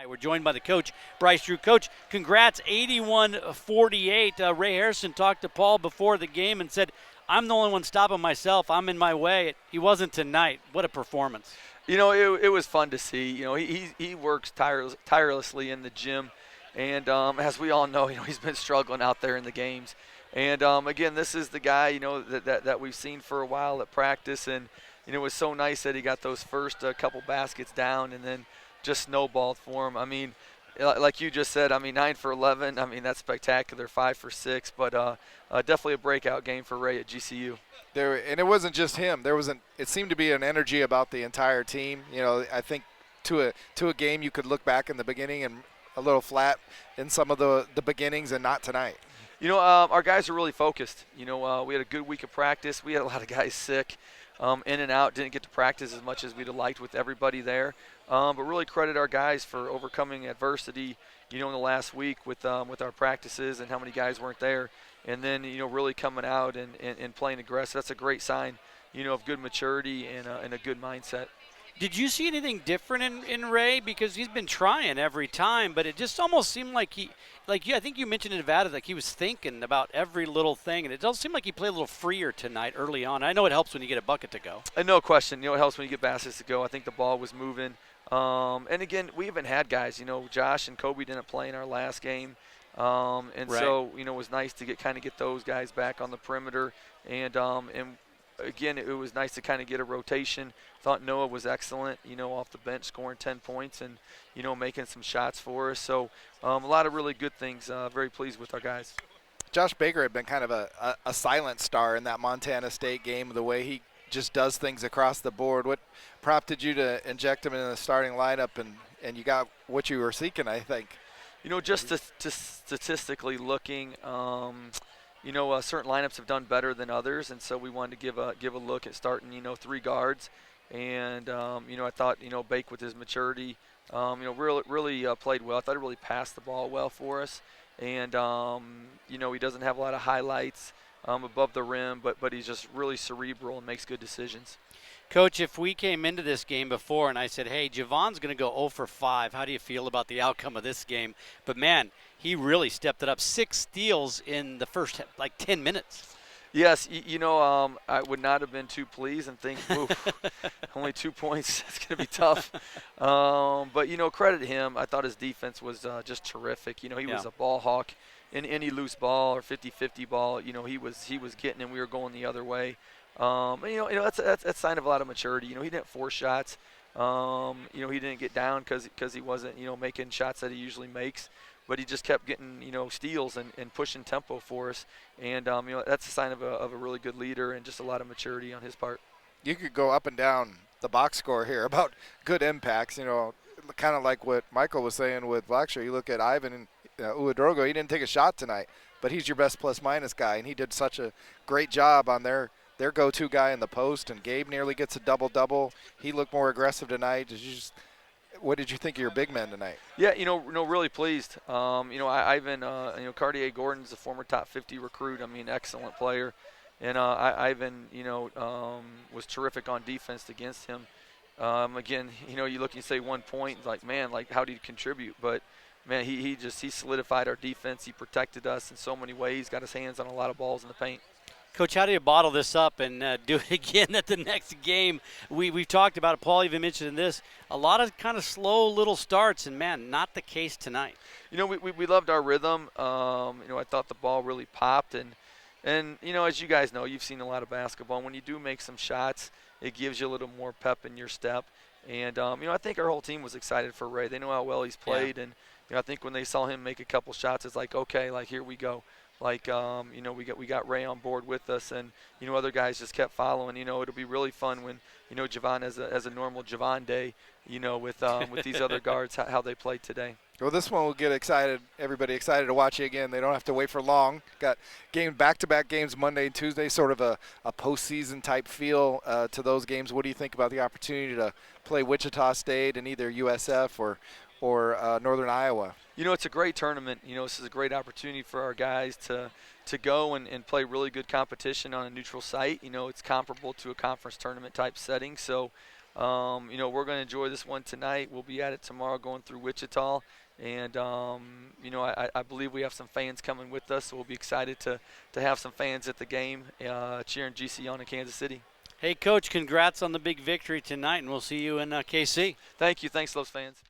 We're joined by the coach, Bryce Drew. Coach, congrats, 81-48. Ray Harrison talked to Paul before the game and said, I'm the only one stopping myself. I'm in my way. He wasn't tonight. What a performance. You know, it was fun to see. You know, he works tirelessly in the gym. And as we all know, he's been struggling out there in the games. And, again, this is the guy, that we've seen for a while at practice. And, it was so nice that he got those first couple baskets down and then just snowballed for him. I mean, like you just said, 9 for 11. That's spectacular, 5 for 6. But definitely a breakout game for Ray at GCU. And it wasn't just him. It seemed to be an energy about the entire team. I think to a game you could look back in the beginning and a little flat in some of the beginnings, and not tonight. Our guys are really focused. We had a good week of practice. We had a lot of guys sick, in and out. Didn't get to practice as much as we'd have liked with everybody there. But really credit our guys for overcoming adversity, in the last week with our practices and how many guys weren't there. And then, really coming out and playing aggressive. That's a great sign, of good maturity and a good mindset. Did you see anything different in Ray? Because he's been trying every time, but it just almost seemed like I think you mentioned in Nevada, like he was thinking about every little thing, and it does seem like he played a little freer tonight early on. I know it helps when you get a bucket to go. No question. It helps when you get baskets to go. I think the ball was moving. And, again, we even had guys. Josh and Kobe didn't play in our last game. And right. So, it was nice to get those guys back on the perimeter. And again, it was nice to kind of get a rotation. Thought Noah was excellent, off the bench, scoring 10 points and, making some shots for us. So a lot of really good things. Very pleased with our guys. Josh Baker had been kind of a silent star in that Montana State game, the way he just does things across the board. What prompted you to inject him in the starting lineup, and you got what you were seeking, I think? Just statistically looking, certain lineups have done better than others, and so we wanted to give a look at starting, 3 guards. And, I thought, Bake with his maturity, really played well. I thought he really passed the ball well for us. And, he doesn't have a lot of highlights above the rim, but he's just really cerebral and makes good decisions. Coach, if we came into this game before and I said, hey, Javon's going to go 0 for 5, how do you feel about the outcome of this game? But, man, he really stepped it up. 6 steals in the first, 10 minutes. Yes, I would not have been too pleased and think, oof, only 2 points, it's going to be tough. But, credit him. I thought his defense was just terrific. He was a ball hawk. In any loose ball or 50-50 ball, he was getting and we were going the other way. That's a sign of a lot of maturity. He didn't force shots. He didn't get down because he wasn't, making shots that he usually makes. But he just kept getting, steals and pushing tempo for us. And, that's a sign of a really good leader and just a lot of maturity on his part. You could go up and down the box score here about good impacts, kind of like what Michael was saying with Blackshear. You look at Ivan and Uwadrogo, he didn't take a shot tonight, but he's your best plus-minus guy, and he did such a great job on their go-to guy in the post, and Gabe nearly gets a double-double. He looked more aggressive tonight. What did you think of your big men tonight? Yeah, really pleased. Ivan, Cartier Gordon's a former top 50 recruit. Excellent player. And Ivan, was terrific on defense against him. Again, you look and you say 1 point, how did he contribute? But, man, he solidified our defense. He protected us in so many ways, got his hands on a lot of balls in the paint. Coach, how do you bottle this up and do it again at the next game? We've talked about it. Paul even mentioned this. A lot of kind of slow little starts, and, man, not the case tonight. We loved our rhythm. I thought the ball really popped. And as you guys know, you've seen a lot of basketball. When you do make some shots, it gives you a little more pep in your step. And, I think our whole team was excited for Ray. They know how well he's played. Yeah. And, I think when they saw him make a couple shots, it's like, okay, here we go. We got Ray on board with us, and other guys just kept following. It'll be really fun when Javon has a normal Javon day. With these other guards how they played today. Well, this one will get everybody excited to watch you again. They don't have to wait for long. Got back-to-back games Monday and Tuesday, sort of a postseason type feel to those games. What do you think about the opportunity to play Wichita State and either USF or Northern Iowa? It's a great tournament. This is a great opportunity for our guys to go and play really good competition on a neutral site. It's comparable to a conference tournament type setting. So, You know, we're going to enjoy this one tonight. We'll be at it tomorrow going through Wichita. And, you know, I believe we have some fans coming with us, so we'll be excited to have some fans at the game cheering GCU on in Kansas City. Hey, Coach, congrats on the big victory tonight, and we'll see you in KC. Thank you. Thanks, Lopes fans.